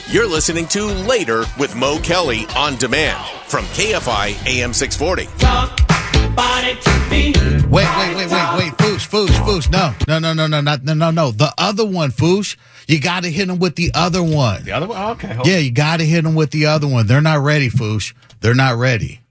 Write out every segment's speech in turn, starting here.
You're listening to Later with Mo Kelly on demand from KFI AM 640. Talk about it to me. Wait. Foosh. No. The other one, Foosh. You got to hit them with the other one. The other one? Okay. Yeah, you got to hit them with the other one. They're not ready, Foosh. They're not ready.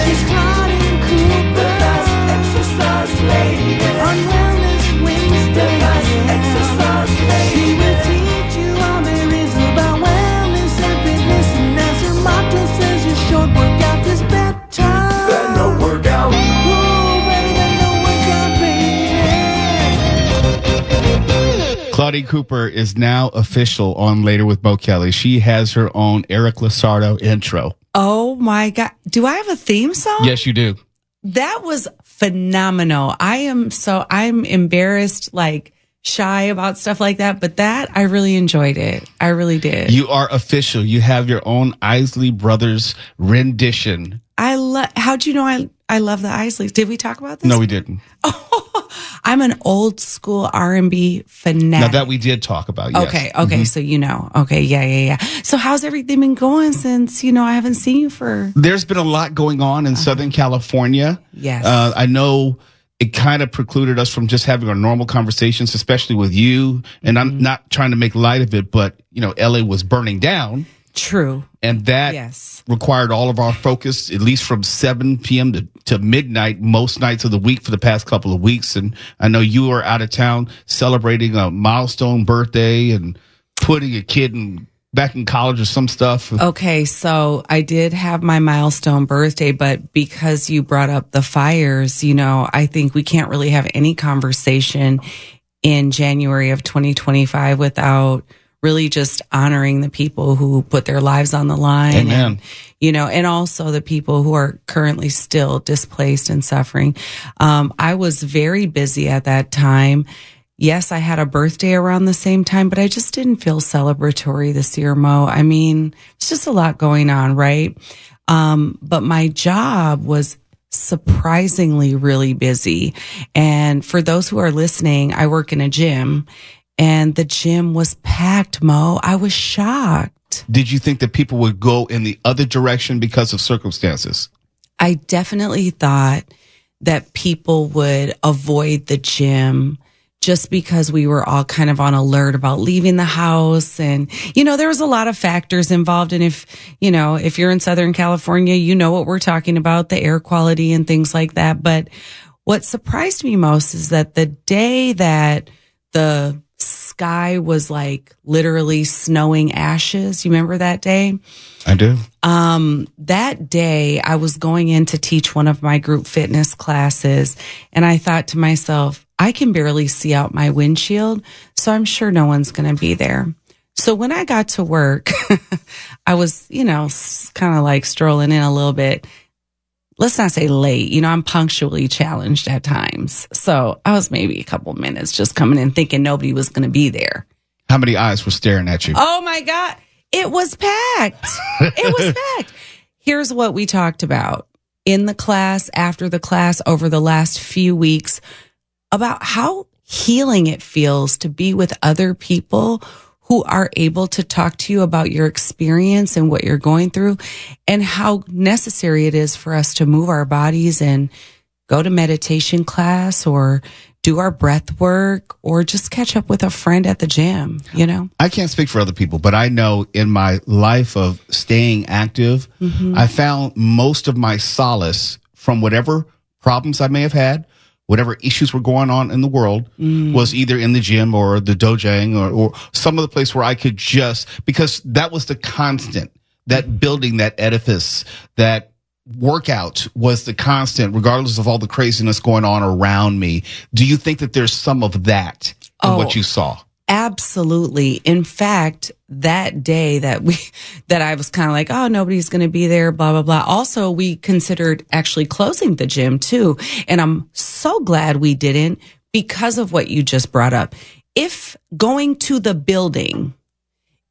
She's Claudine Cooper. Exercise lady. On Wellness Wednesday. She will teach you all there is about wellness and fitness. And as her motto says, your short workout is better than no workout. Ooh, better than no workout, baby. Claudine Cooper is now official on Later with Mo Kelly. She has her own Eric Lasardo intro. Oh my God. Do I have a theme song? Yes, you do. That was phenomenal. I'm embarrassed, like shy about stuff like that, but I really enjoyed it. I really did. You are official. You have your own Isley Brothers rendition. How'd you know I love the Isleys? Did we talk about this? No, we didn't. I'm an old school R&B fanatic. Now that we did talk about, yes. Okay. Mm-hmm. So you know. Okay, yeah. So how's everything been going since, I haven't seen you for... There's been a lot going on in Southern California. Yes. I know it kind of precluded us from just having our normal conversations, especially with you. And I'm not trying to make light of it, but, LA was burning down. True. And that required all of our focus, at least from 7 p.m. to midnight, most nights of the week for the past couple of weeks. And I know you were out of town celebrating a milestone birthday and putting a kid back in college or some stuff. Okay, so I did have my milestone birthday, but because you brought up the fires, I think we can't really have any conversation in January of 2025 without really just honoring the people who put their lives on the line. Amen. And also the people who are currently still displaced and suffering. I was very busy at that time. Yes, I had a birthday around the same time, but I just didn't feel celebratory this year, Mo. I mean, it's just a lot going on, right? But my job was surprisingly really busy. And for those who are listening, I work in a gym. And the gym was packed, Mo. I was shocked. Did you think that people would go in the other direction because of circumstances? I definitely thought that people would avoid the gym just because we were all kind of on alert about leaving the house. And, there was a lot of factors involved. And if you're in Southern California, you know what we're talking about, the air quality and things like that. But what surprised me most is that the day that the sky was like literally snowing ashes. You remember that day? I do. That day I was going in to teach one of my group fitness classes, and I thought to myself, I can barely see out my windshield, so I'm sure no one's going to be there. So when I got to work, I was, kind of like strolling in a little bit. Let's not say late. I'm punctually challenged at times. So I was maybe a couple minutes just coming in thinking nobody was going to be there. How many eyes were staring at you? Oh my God. It was packed. It was packed. Here's what we talked about in the class, after the class, over the last few weeks, about how healing it feels to be with other people who are able to talk to you about your experience and what you're going through, and how necessary it is for us to move our bodies and go to meditation class or do our breath work or just catch up with a friend at the gym, I can't speak for other people, but I know in my life of staying active, I found most of my solace from whatever problems I may have had, whatever issues were going on in the world, was either in the gym or the dojang or some other place where I could because that was the constant, that building, that edifice, that workout was the constant, regardless of all the craziness going on around me. Do you think that there's some of that in what you saw? Absolutely. In fact, that day that I was kind of like, oh, nobody's going to be there, blah, blah, blah. Also, we considered actually closing the gym too. And I'm so glad we didn't because of what you just brought up. If going to the building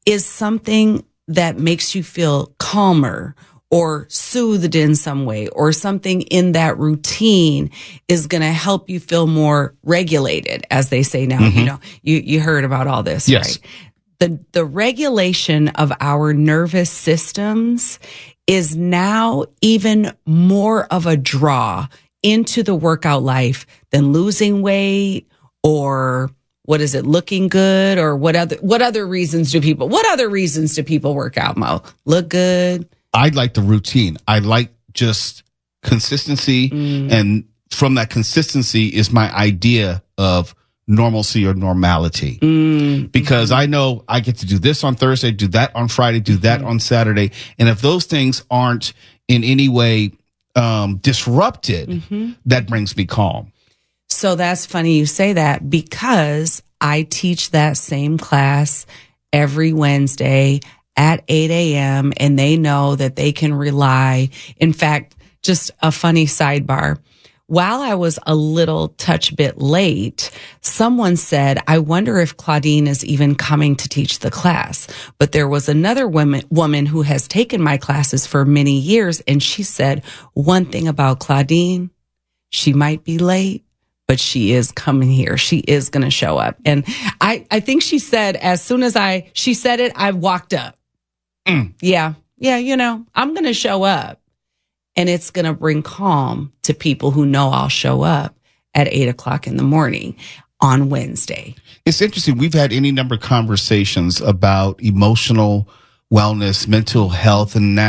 is something that makes you feel calmer or soothed in some way, or something in that routine is going to help you feel more regulated, as they say now. You know, you heard about all this, Yes. right? The regulation of our nervous systems is now even more of a draw into the workout life than losing weight or what is it, looking good, or what other reasons do people work out, Mo? Look good. I like the routine. I like just consistency. And from that consistency is my idea of normalcy or normality. Because I know I get to do this on Thursday, do that on Friday, do that on Saturday. And if those things aren't in any way disrupted, that brings me calm. So that's funny you say that, because I teach that same class every Wednesday at 8 a.m. and they know that they can rely. In fact, just a funny sidebar. While I was a little touch bit late, someone said, I wonder if Claudine is even coming to teach the class. But there was another woman who has taken my classes for many years, and she said, one thing about Claudine, she might be late, but she is coming here. She is going to show up. And I think she said, as soon as she said it, I walked up. Yeah, you know, I'm going to show up. And it's going to bring calm to people who know I'll show up at 8 o'clock in the morning on Wednesday. It's interesting. We've had any number of conversations about emotional wellness, mental health, and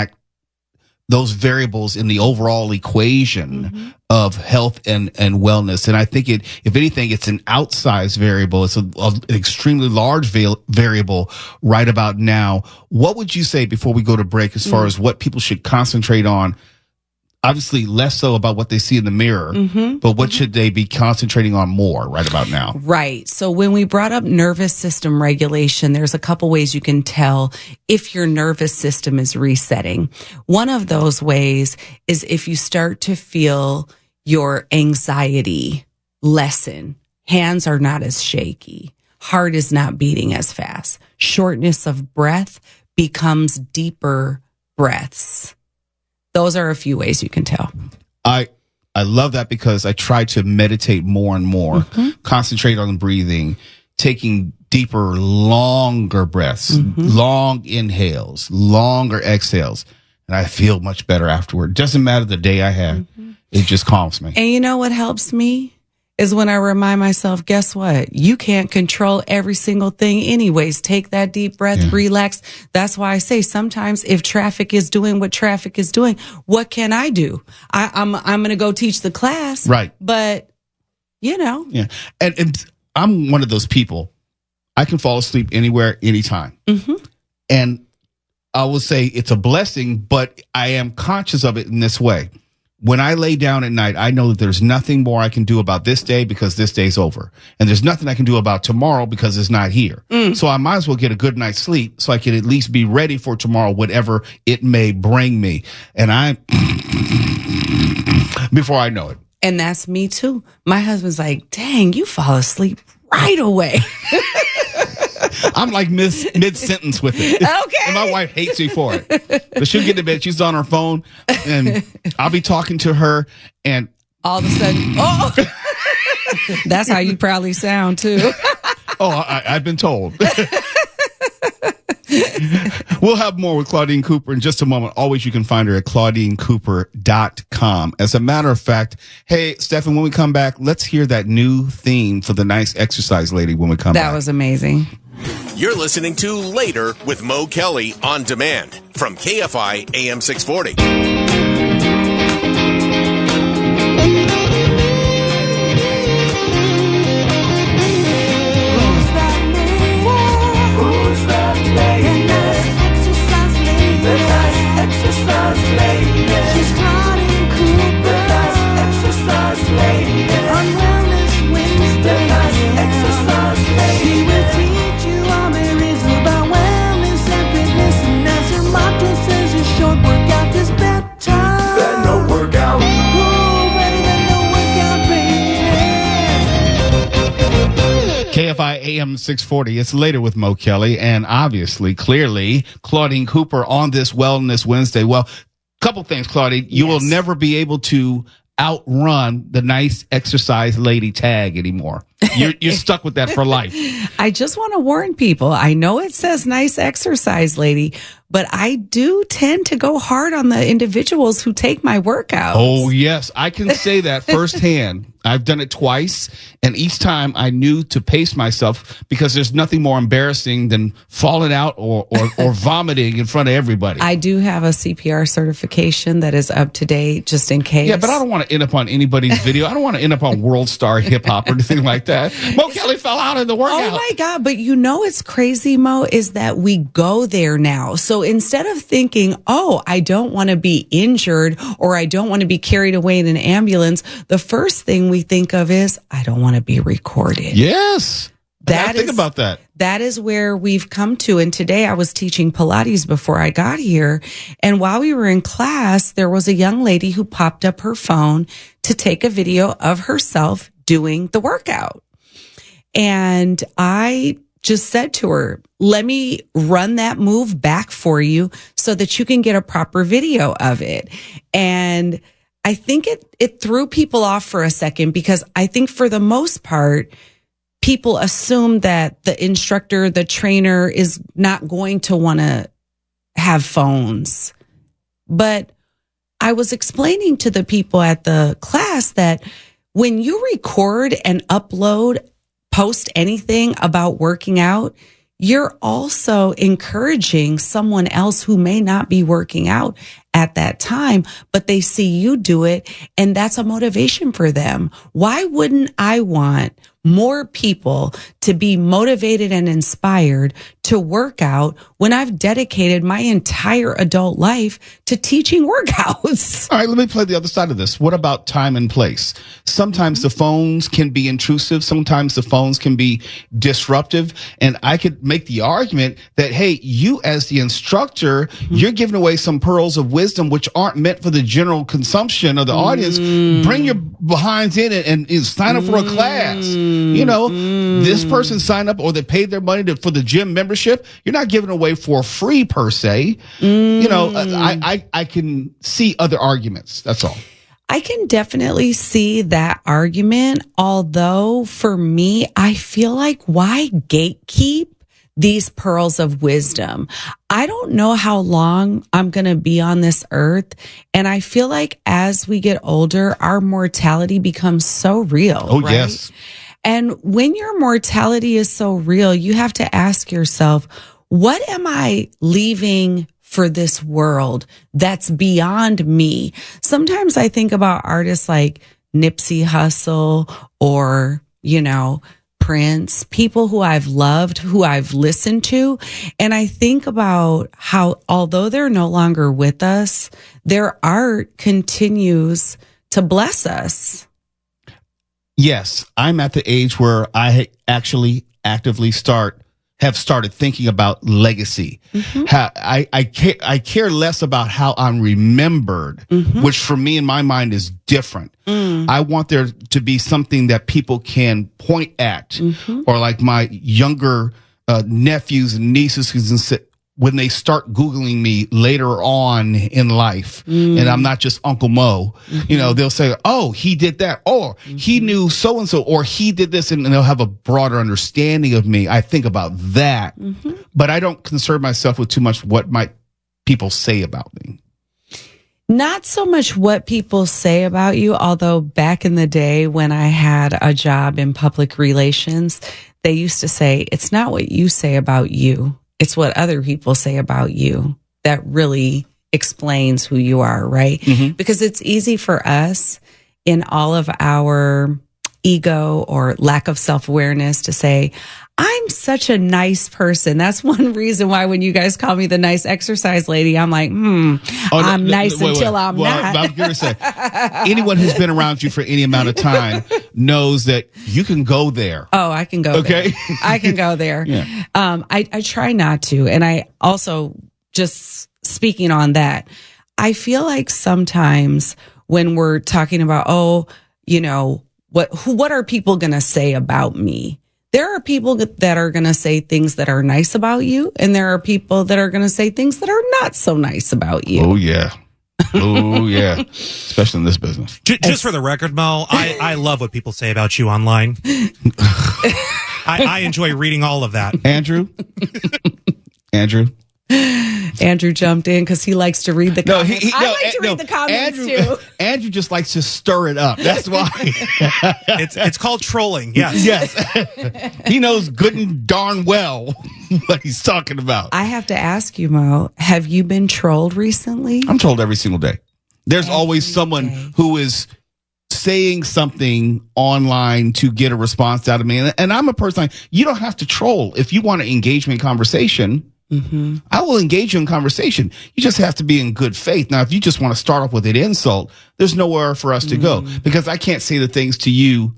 those variables in the overall equation of health and wellness. And I think if anything, it's an outsized variable. It's an extremely large variable right about now. What would you say before we go to break as far as what people should concentrate on? Obviously, less so about what they see in the mirror, but what should they be concentrating on more right about now? Right. So when we brought up nervous system regulation, there's a couple ways you can tell if your nervous system is resetting. One of those ways is if you start to feel your anxiety lessen. Hands are not as shaky. Heart is not beating as fast. Shortness of breath becomes deeper breaths. Those are a few ways you can tell. I love that, because I try to meditate more and more, concentrate on breathing, taking deeper, longer breaths, long inhales, longer exhales. And I feel much better afterward. Doesn't matter the day I had. It just calms me. And you know what helps me? Is when I remind myself, guess what? You can't control every single thing anyways. Take that deep breath, relax. That's why I say sometimes if traffic is doing what traffic is doing, what can I do? I'm going to go teach the class. Right. But, you know. Yeah. And I'm one of those people. I can fall asleep anywhere, anytime. And I will say it's a blessing, but I am conscious of it in this way. When I lay down at night, I know that there's nothing more I can do about this day because this day's over. And there's nothing I can do about tomorrow because it's not here. So I might as well get a good night's sleep so I can at least be ready for tomorrow, whatever it may bring me. And before I know it. And that's me too. My husband's like, dang, you fall asleep right away. I'm like mid-sentence with it. Okay. And my wife hates me for it. But she'll get to bed. She's on her phone. And I'll be talking to her. And all of a sudden, that's how you probably sound too. I've been told. We'll have more with Claudine Cooper in just a moment. Always, you can find her at ClaudineCooper.com. As a matter of fact, hey, Stefan, when we come back, let's hear that new theme for the nice exercise lady when we come back. That was amazing. You're listening to Later with Mo Kelly on demand from KFI AM 640. Exercise lady. She's Claudine Cooper. The nice exercise lady. On Wellness Wednesday. The nice exercise lady. She will teach you all there is about wellness and fitness. And as her motto says, your short workout is better. AM 640. It's later with Mo Kelly and obviously, clearly, Claudine Cooper on this Wellness Wednesday. Well, couple things, Claudine. You will never be able to outrun the nice exercise lady tag anymore. You're stuck with that for life. I just want to warn people. I know it says nice exercise lady, but I do tend to go hard on the individuals who take my workouts. Oh, yes. I can say that firsthand. I've done it twice, and each time I knew to pace myself because there's nothing more embarrassing than falling out or vomiting in front of everybody. I do have a CPR certification that is up to date just in case. Yeah, but I don't want to end up on anybody's video. I don't want to end up on World Star Hip Hop or anything like that. Mo Kelly fell out in the workout. Oh my God. But you know what's crazy, Mo, is that we go there now. So instead of thinking, oh, I don't want to be injured or I don't want to be carried away in an ambulance, the first thing we think of is, I don't want to be recorded. Yes. Think about that. That is where we've come to. And today I was teaching Pilates before I got here. And while we were in class, there was a young lady who popped up her phone to take a video of herself doing the workout. And I just said to her, let me run that move back for you so that you can get a proper video of it. And I think it threw people off for a second because I think for the most part, people assume that the instructor, the trainer is not going to want to have phones. But I was explaining to the people at the class that when you record and upload, post anything about working out, you're also encouraging someone else who may not be working out at that time, but they see you do it, and that's a motivation for them. Why wouldn't I want more people to be motivated and inspired to work out when I've dedicated my entire adult life to teaching workouts? All right, let me play the other side of this. What about time and place? Sometimes the phones can be intrusive. Sometimes the phones can be disruptive. And I could make the argument that, hey, you as the instructor, you're giving away some pearls of wisdom which aren't meant for the general consumption of the audience. Bring your behinds in and sign up for a class. You know, this person signed up or they paid their money for the gym membership. You're not giving away for free per se. You know, I can see other arguments. That's all. I can definitely see that argument. Although for me, I feel like why gatekeep these pearls of wisdom? I don't know how long I'm going to be on this earth. And I feel like as we get older, our mortality becomes so real. Oh, right? yes. And when your mortality is so real, you have to ask yourself, what am I leaving for this world that's beyond me? Sometimes I think about artists like Nipsey Hussle or, you know, Prince, people who I've loved, who I've listened to. And I think about how, although they're no longer with us, their art continues to bless us. Yes, I'm at the age where I actually actively have started thinking about legacy. How I care less about how I'm remembered, which for me in my mind is different. I want there to be something that people can point at, or like my younger nephews and nieces who sit when they start Googling me later on in life, and I'm not just Uncle Mo, you know, they'll say, oh, he did that, or he knew so-and-so, or he did this, and they'll have a broader understanding of me. I think about that, but I don't concern myself with too much what might people say about me. Not so much what people say about you, although back in the day when I had a job in public relations, they used to say, it's not what you say about you. It's what other people say about you that really explains who you are, right? Because it's easy for us in all of our ego or lack of self-awareness to say, I'm such a nice person. That's one reason why when you guys call me the nice exercise lady, I'm like, I'm nice until I'm not. I'm going to say, anyone who's been around you for any amount of time knows that you can go there. Oh, I can go there. I can go there. Yeah. I try not to. And I also, just speaking on that, I feel like sometimes when we're talking about, oh, you know, what are people going to say about me? there are people that are going to say things that are nice about you, and there are people that are going to say things that are not so nice about you. Oh, yeah. Oh, yeah. Especially in this business. Just for the record, Mo, I love what people say about you online. I enjoy reading all of that. Andrew? Andrew jumped in because he likes to read the comments. I like to read the comments too. Andrew just likes to stir it up. That's why. It's called trolling. Yes. Yes. He knows good and darn well what he's talking about. I have to ask you, Mo, have you been trolled recently? I'm trolled every single day. There's always someone who is saying something online to get a response out of me. And I'm a person like, you don't have to troll. If you want to engage me in conversation, I will engage you in conversation. You just have to be in good faith. Now, if you just want to start off with an insult, there's nowhere for us to go, because I can't say the things to you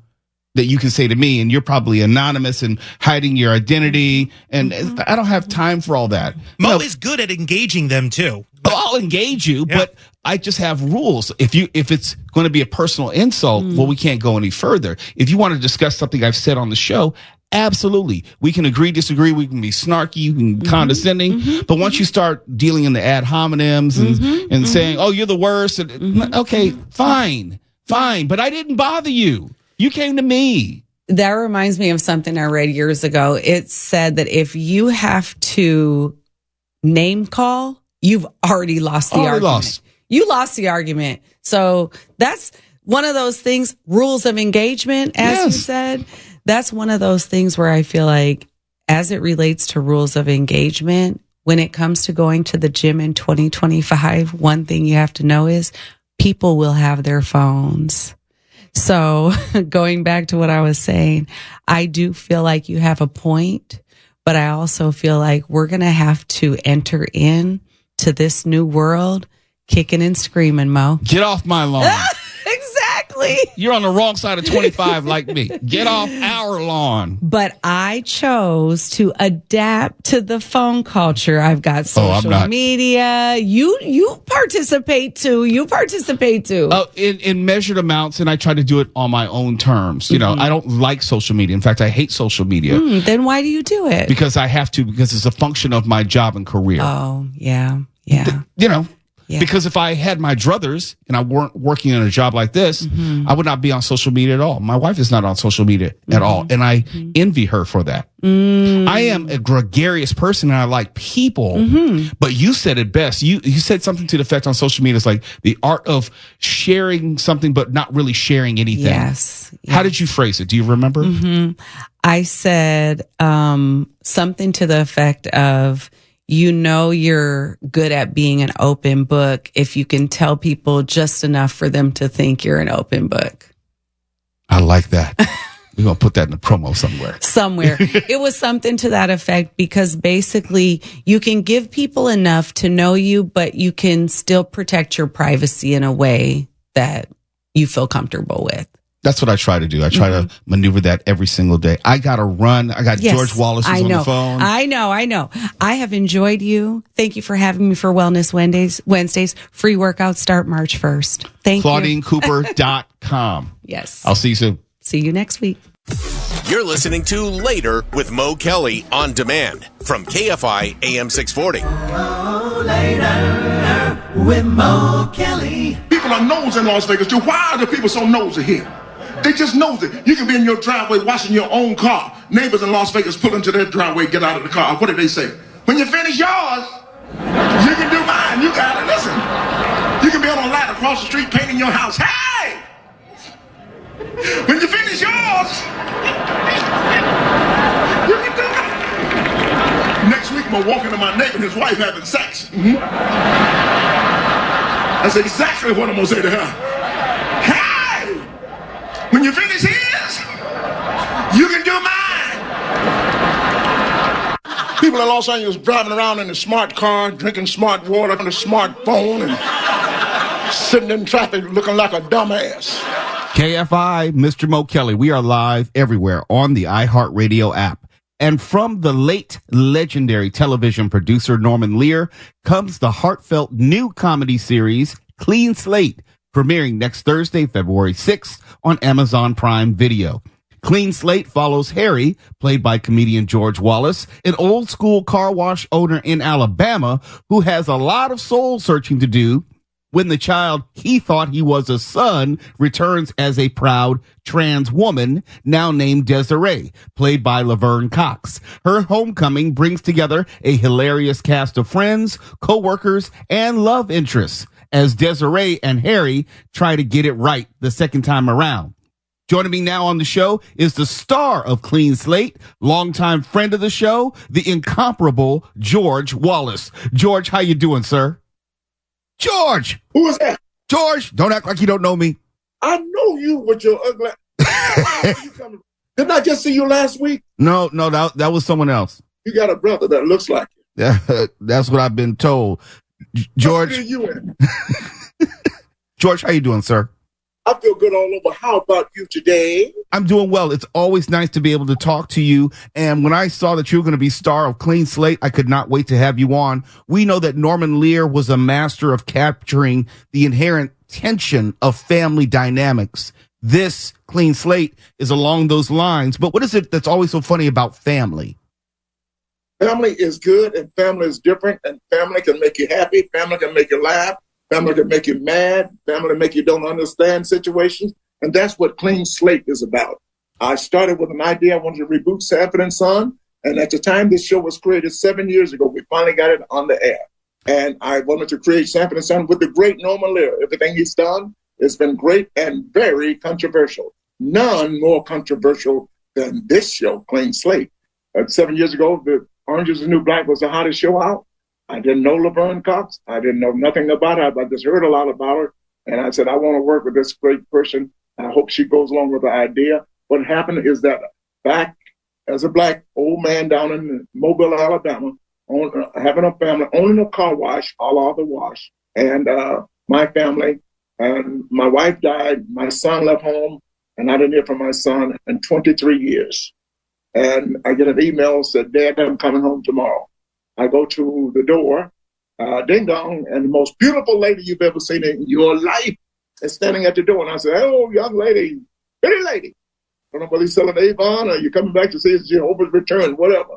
that you can say to me, and you're probably anonymous and hiding your identity. And I don't have time for all that. Mo is good at engaging them too. I'll engage you, but I just have rules. If it's going to be a personal insult, well, we can't go any further. If you want to discuss something I've said on the show, absolutely. We can agree, disagree. We can be snarky, we can be condescending. But once you start dealing in the ad hominems and saying, oh, you're the worst. Okay, fine. But I didn't bother you. You came to me. That reminds me of something I read years ago. It said that if you have to name call, you've already lost the argument. You lost the argument. So that's one of those things, rules of engagement, as you said. That's one of those things where I feel like, as it relates to rules of engagement, when it comes to going to the gym in 2025, one thing you have to know is people will have their phones. So going back to what I was saying, I do feel like you have a point, but I also feel like we're going to have to enter in to this new world kicking and screaming, Mo. Get off my lawn. Exactly. You're on the wrong side of 25 like me. Get off our lawn. But I chose to adapt to the phone culture. I've got social media. You participate too. In measured amounts, and I try to do it on my own terms. You know, I don't like social media. In fact, I hate social media. Then why do you do it? Because I have to, because it's a function of my job and career. Oh, yeah. Because if I had my druthers and I weren't working in a job like this, I would not be on social media at all. My wife is not on social media at all. And I envy her for that. I am a gregarious person and I like people. But you said it best. You said something to the effect on social media. It's like the art of sharing something, but not really sharing anything. Yes. How did you phrase it? Do you remember? I said something to the effect of, you're good at being an open book if you can tell people just enough for them to think you're an open book. I like that. We're going to put that in the promo somewhere. It was something to that effect, because basically you can give people enough to know you, but you can still protect your privacy in a way that you feel comfortable with. That's what I try to do. I try to maneuver that every single day. I got to run. I got George Wallace on the phone. I know. I have enjoyed you. Thank you for having me for Wellness Wednesdays. Free workouts start March 1st. Thank you. ClaudineCooper.com. Yes. I'll see you soon. See you next week. You're listening to Later with Mo Kelly on demand from KFI AM 640. Later with Mo Kelly. People are nosy in Las Vegas too. Why are the people so nosy here? They just nosy. You can be in your driveway washing your own car. Neighbors in Las Vegas pull into their driveway, get out of the car. What do they say? When you finish yours, you can do mine. You got it. Listen. You can be on a ladder across the street painting your house. Hey! When you finish yours, you can do mine. Next week, I'm going to walk into my neighbor and his wife having sex. That's exactly what I'm going to say to her. Hey! When you finish his, you can do mine. People in Los Angeles driving around in a smart car, drinking smart water on a smartphone, and sitting in traffic looking like a dumbass. KFI, Mr. Mo Kelly. We are live everywhere on the iHeartRadio app. And from the late legendary television producer Norman Lear comes the heartfelt new comedy series, Clean Slate, premiering next Thursday, February 6th on Amazon Prime Video. Clean Slate follows Harry, played by comedian George Wallace, an old school car wash owner in Alabama who has a lot of soul searching to do when the child he thought he was a son returns as a proud trans woman, now named Desiree, played by Laverne Cox. Her homecoming brings together a hilarious cast of friends, co-workers, and love interests as Desiree and Harry try to get it right the second time around. Joining me now on the show is the star of Clean Slate, longtime friend of the show, the incomparable George Wallace. George, how you doing, sir? George! Who is that? George, don't act like you don't know me. I know you with your ugly. Didn't I just see you last week? No, that was someone else. You got a brother that looks like you. That's what I've been told. George. What city you in? George, how you doing, sir? I feel good all over. How about you today? I'm doing well. It's always nice to be able to talk to you. And when I saw that you were going to be star of Clean Slate, I could not wait to have you on. We know that Norman Lear was a master of capturing the inherent tension of family dynamics. This Clean Slate is along those lines. But what is it that's always so funny about family? Family is good and family is different, and family can make you happy. Family can make you laugh. Family can make you mad. Family can make you don't understand situations. And that's what Clean Slate is about. I started with an idea. I wanted to reboot Sanford and Son. And at the time this show was created 7 years ago, we finally got it on the air. And I wanted to create Sanford and Son with the great Norman Lear. Everything he's done has been great and very controversial. None more controversial than this show, Clean Slate. 7 years ago, the Orange is the New Black was the hottest show out. I didn't know Laverne Cox. I didn't know nothing about her. I just heard a lot about her. And I said, I want to work with this great person. I hope she goes along with the idea. What happened is that back as a black old man down in Mobile, Alabama, having a family, owning a car wash, all out the wash. And my family and my wife died. My son left home, and I didn't hear from my son in 23 years. And I get an email that said, Dad, I'm coming home tomorrow. I go to the door, ding dong, and the most beautiful lady you've ever seen in your life is standing at the door. And I said, oh, young lady, pretty lady. I don't know whether he's selling Avon or you're coming back to see his Jehovah's return, whatever.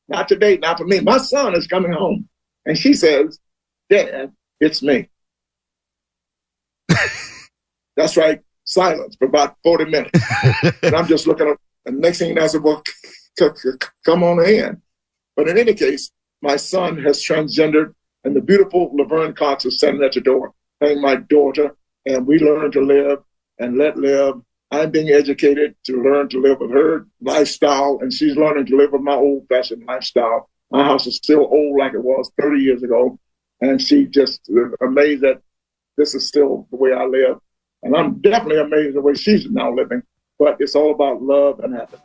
Not today, not for me. My son is coming home. And she says, Dad, it's me. That's right. Silence for about 40 minutes. And I'm just looking up. And next thing I said, well, come on in. But in any case, my son has transgendered, and the beautiful Laverne Cox is standing at the door, playing my daughter, and we learn to live and let live. I'm being educated to learn to live with her lifestyle, and she's learning to live with my old-fashioned lifestyle. My house is still old like it was 30 years ago, and she just amazed that this is still the way I live. And I'm definitely amazed the way she's now living, but it's all about love and happiness.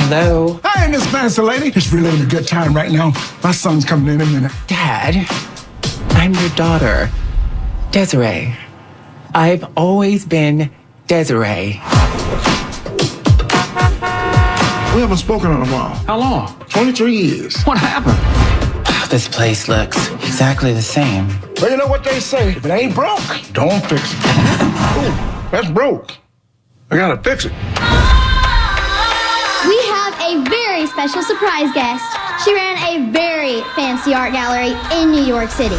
Hello? Hi, Miss Fancy Lady. It's really a good time right now. My son's coming in a minute. Dad, I'm your daughter, Desiree. I've always been Desiree. We haven't spoken in a while. How long? 23 years. What happened? This place looks exactly the same. Well, you know what they say. If it ain't broke, don't fix it. Ooh, that's broke. I gotta fix it. We have a very special surprise guest. She ran a very fancy art gallery in New York City.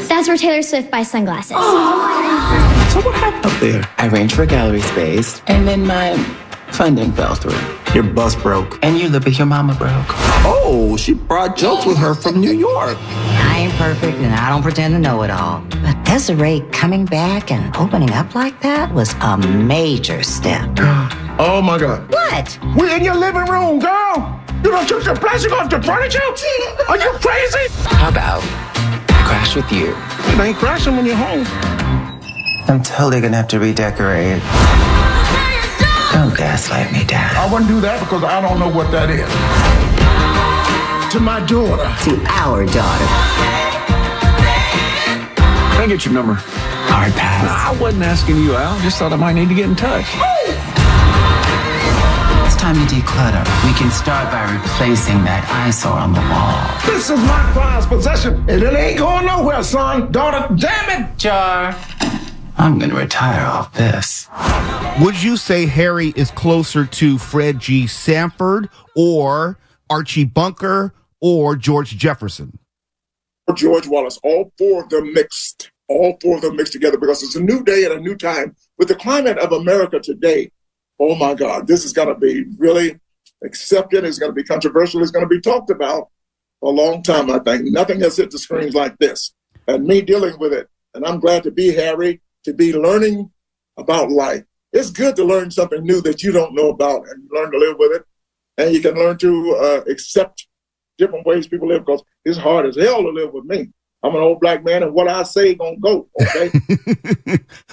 That's where Taylor Swift buys sunglasses. So what happened up there? I arranged for gallery space, and then my funding fell through. Your bus broke. And you, Libby, your mama broke. Oh, she brought jokes with her from New York. I ain't perfect and I don't pretend to know it all. But Desiree coming back and opening up like that was a major step. Oh my God. What? We're in your living room, girl. You don't took the plastic off the furniture? Are you crazy? How about I crash with you? It ain't crashing when you're home. I'm totally gonna have to redecorate. Don't gaslight me, Dad. I wouldn't do that because I don't know what that is. To my daughter. To our daughter. Can I get your number? Hard pass. I wasn't asking you out. Just thought I might need to get in touch. It's time to declutter. We can start by replacing that eyesore on the wall. This is my prized possession, and it ain't going nowhere, son. Daughter, damn it! Jar. I'm going to retire off this. Would you say Harry is closer to Fred G. Sanford or Archie Bunker or George Jefferson? George Wallace, all four of them mixed together because it's a new day and a new time. With the climate of America today, oh my God, this is going to be really accepted. It's going to be controversial. It's going to be talked about for a long time, I think. Nothing has hit the screens like this. And me dealing with it. And I'm glad to be Harry, to be learning about life. It's good to learn something new that you don't know about and learn to live with it. And you can learn to accept different ways people live because it's hard as hell to live with me. I'm an old black man and what I say gonna go, okay?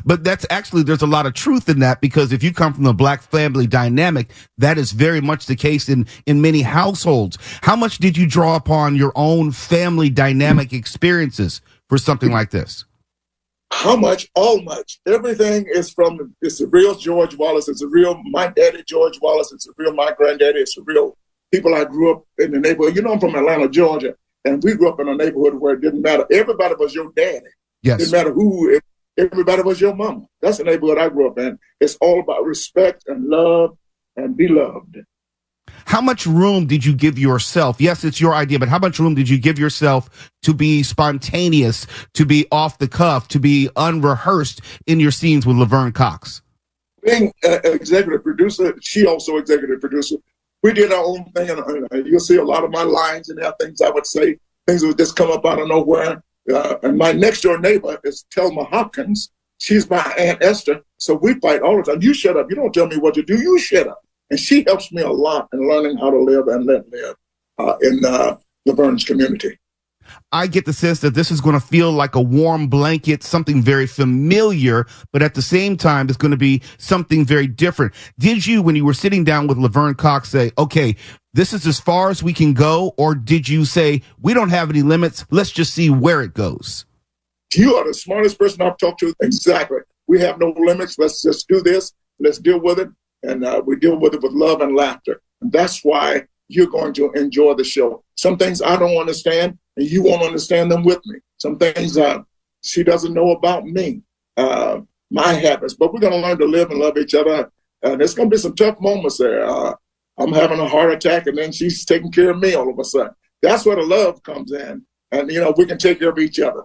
But that's actually, there's a lot of truth in that because if you come from the black family dynamic, that is very much the case in many households. How much did you draw upon your own family dynamic experiences for something like this? How much? All much. Everything is it's the real George Wallace. It's the real my daddy, George Wallace. It's the real my granddaddy. It's the real people I grew up in the neighborhood. You know, I'm from Atlanta, Georgia, and we grew up in a neighborhood where it didn't matter. Everybody was your daddy. Yes. It didn't matter who. Everybody was your mama. That's the neighborhood I grew up in. It's all about respect and love and be loved. How much room did you give yourself? Yes, it's your idea, but how much room did you give yourself to be spontaneous, to be off the cuff, to be unrehearsed in your scenes with Laverne Cox? Being executive producer, she also executive producer. We did our own thing, and you'll see a lot of my lines and there are things I would say, things that would just come up out of nowhere. And my next door neighbor is Thelma Hopkins. She's my Aunt Esther, so we fight all the time. You shut up. You don't tell me what to do. You shut up. And she helps me a lot in learning how to live and let live in Laverne's community. I get the sense that this is going to feel like a warm blanket, something very familiar, but at the same time, it's going to be something very different. Did you, when you were sitting down with Laverne Cox, say, okay, this is as far as we can go? Or did you say, we don't have any limits, let's just see where it goes? You are the smartest person I've talked to. Exactly. We have no limits. Let's just do this. Let's deal with it. And we deal with it with love and laughter. And that's why you're going to enjoy the show. Some things I don't understand, and you won't understand them with me. Some things she doesn't know about me, my habits. But we're going to learn to live and love each other. And there's going to be some tough moments there. I'm having a heart attack, and then she's taking care of me all of a sudden. That's where the love comes in. And, we can take care of each other.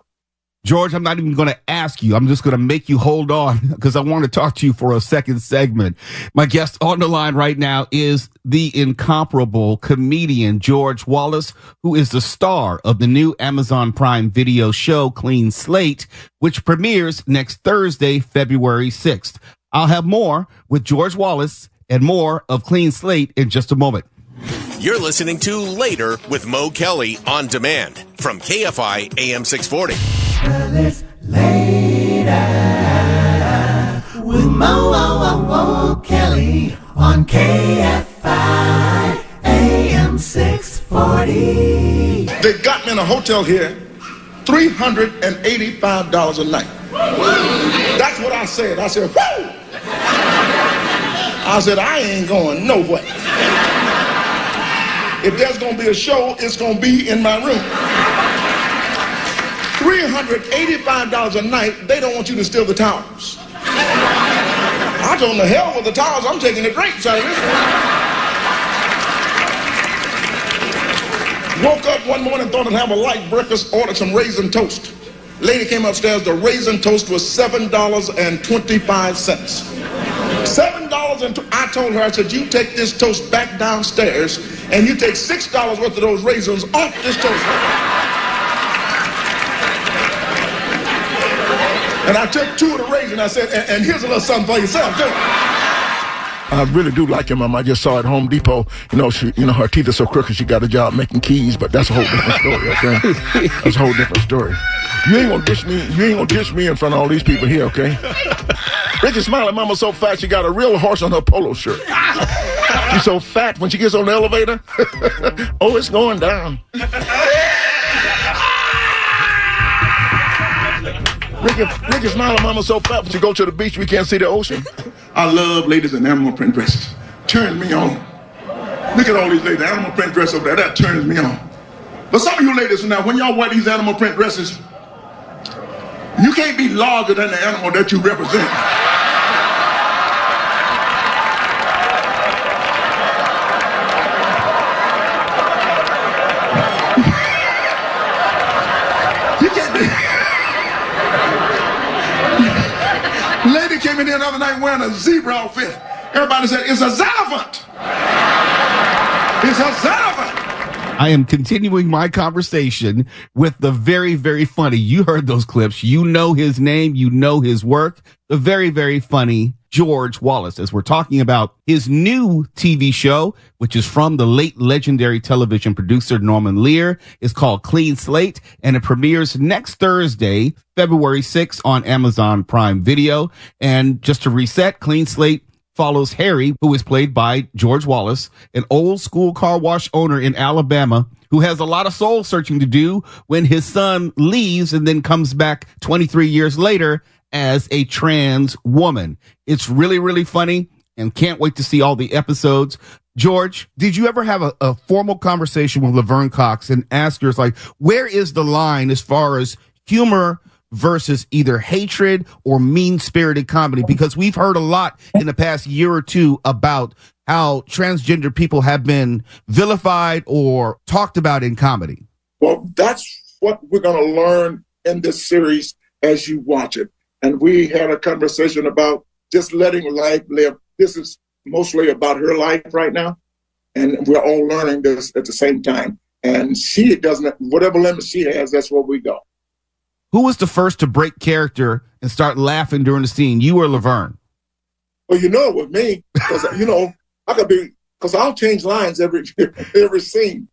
George, I'm not even going to ask you. I'm just going to make you hold on because I want to talk to you for a second segment. My guest on the line right now is the incomparable comedian George Wallace, who is the star of the new Amazon Prime Video show Clean Slate, which premieres next Thursday, February 6th. I'll have more with George Wallace and more of Clean Slate in just a moment. You're listening to Later with Mo Kelly on demand from KFI AM 640. Well, it's Later with Mo Kelly on KFI AM 640. They got me in a hotel here, $385 a night. That's what I said. I said, whoo! I said, I ain't going nowhere. If there's going to be a show, it's going to be in my room. $385 a night, they don't want you to steal the towels. I told them, the hell with the towels, I'm taking the drapes out of this one. Woke up one morning, thought I'd have a light breakfast, ordered some raisin toast. Lady came upstairs, the raisin toast was $7.25. I told her, I said, you take this toast back downstairs and you take $6 worth of those raisins off this toast. And I took 2 of the raisins. I said, and here's a little something for yourself, too. I really do like your mom. I just saw at Home Depot, her teeth are so crooked she got a job making keys, but that's a whole different story, okay? That's a whole different story. You ain't gonna dish me in front of all these people here, okay? Ricky smiled at mama so fat she got a real horse on her polo shirt. She's so fat when she gets on the elevator. Oh, it's going down. Ricky smiled at mama so fat when she go to the beach we can't see the ocean. I love ladies in animal print dresses. Turn me on. Look at all these ladies, animal print dress over there, that turns me on. But some of you ladies now, when y'all wear these animal print dresses, You can't be larger than the animal that you represent. You can't be. Lady came in here the other night wearing a zebra outfit. Everybody said, it's a xenophant. It's a xenophant. I am continuing my conversation with the very, very funny. You heard those clips. You know his name. You know his work. The very, very funny George Wallace, as we're talking about his new TV show, which is from the late legendary television producer Norman Lear. It's called Clean Slate, and it premieres next Thursday, February 6th on Amazon Prime Video. And just to reset, Clean Slate follows Harry, who is played by George Wallace, an old school car wash owner in Alabama who has a lot of soul searching to do when his son leaves and then comes back 23 years later as a trans woman. It's really, really funny and can't wait to see all the episodes. George, did you ever have a formal conversation with Laverne Cox and ask her, like, where is the line as far as humor versus either hatred or mean-spirited comedy? Because we've heard a lot in the past year or two about how transgender people have been vilified or talked about in comedy. Well, that's what we're going to learn in this series as you watch it. And we had a conversation about just letting life live. This is mostly about her life right now. And we're all learning this at the same time. And she doesn't, whatever limits she has, that's where we go. Who was the first to break character and start laughing during the scene, you or Laverne? Well, you know, with me, because, you know, I could be, because I'll change lines every scene.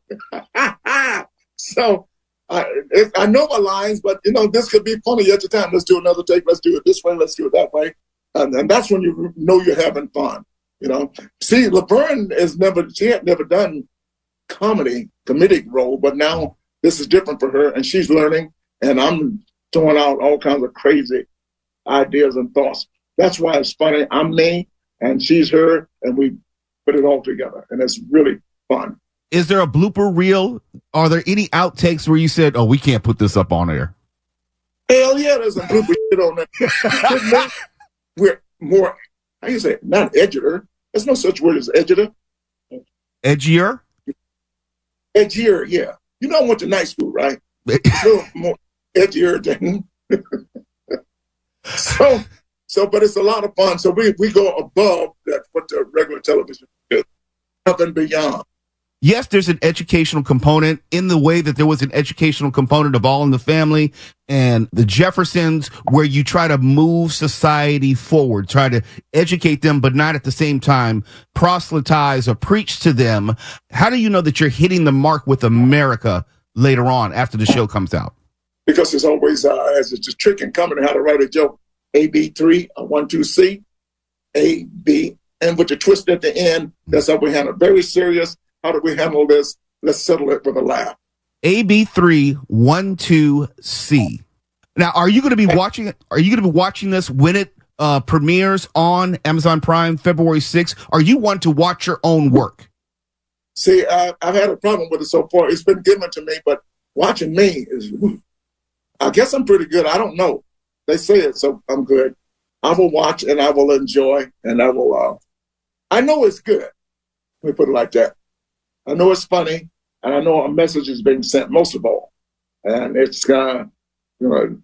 So I know my lines, but, you know, this could be funny at the time. Let's do another take. Let's do it this way. Let's do it that way. And that's when you know you're having fun, you know. See, Laverne she had never done comedic role, but now this is different for her, and she's learning. And I'm throwing out all kinds of crazy ideas and thoughts. That's why it's funny. I'm me, and she's her, and we put it all together. And it's really fun. Is there a blooper reel? Are there any outtakes where you said, oh, we can't put this up on air? Hell yeah, there's a blooper shit on there. We're more, how you say it, not edgier. There's no such word as edgier. Edgier? Edgier, yeah. You know I went to night school, right? It's a little more edgier than so but it's a lot of fun. So we go above that what the regular television is, up and beyond. Yes, there's an educational component in the way that there was an educational component of All in the Family and the Jeffersons, where you try to move society forward, try to educate them, but not at the same time proselytize or preach to them. How do you know that you're hitting the mark with America later on after the show comes out? Because it's always as it's a trick in comedy how to write a joke. AB3, 1, 2, C, A, B, and with the twist at the end, that's how we handle it. Very serious. How do we handle this? Let's settle it with a laugh. AB3, 1, 2, C. Now, are you going to be watching it? Are you going to be watching this when it premieres on Amazon Prime February 6th? Are you one to watch your own work? See, I've had a problem with it so far. It's been given to me, but watching me is, I guess I'm pretty good. I don't know. They say it, so I'm good. I will watch and I will enjoy and I will, I know it's good. Let me put it like that. I know it's funny and I know a message is being sent most of all. And it's going to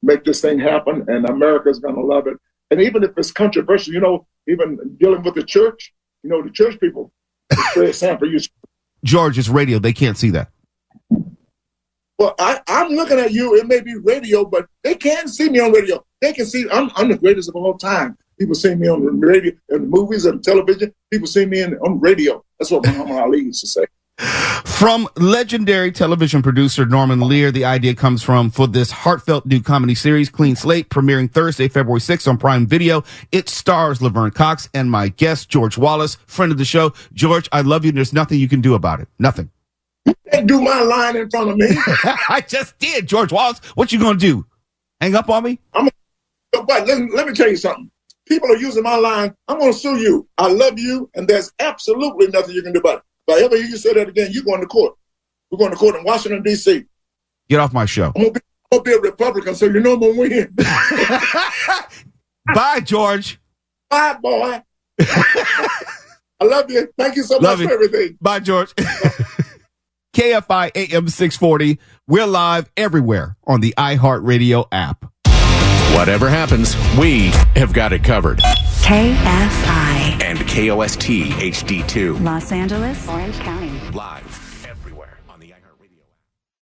make this thing happen and America's going to love it. And even if it's controversial, you know, even dealing with the church, you know, the church people, George, it's radio. They can't see that. Well, I'm looking at you. It may be radio, but they can't see me on radio. They can see I'm the greatest of all time. People see me on the radio, in the movies and television. People see me on radio. That's what Muhammad Ali used to say. From legendary television producer Norman Lear, the idea comes from for this heartfelt new comedy series, Clean Slate, premiering Thursday, February 6th on Prime Video. It stars Laverne Cox and my guest, George Wallace, friend of the show. George, I love you, and there's nothing you can do about it. Nothing. You can't do my line in front of me. I just did, George Wallace. What you gonna do? Hang up on me? But let me tell you something. People are using my line. I'm gonna sue you. I love you, and there's absolutely nothing you can do about it. If I ever hear you say that again, you're going to court. We're going to court in Washington, D.C. Get off my show. I'm gonna I'm gonna be a Republican, so you know I'm gonna win. Bye, George. Bye, boy. I love you. Thank you so much for everything. Bye, George. KFI AM 640. We're live everywhere on the iHeartRadio app. Whatever happens, we have got it covered. KFI. And KOST HD2. Los Angeles, Orange County. Live.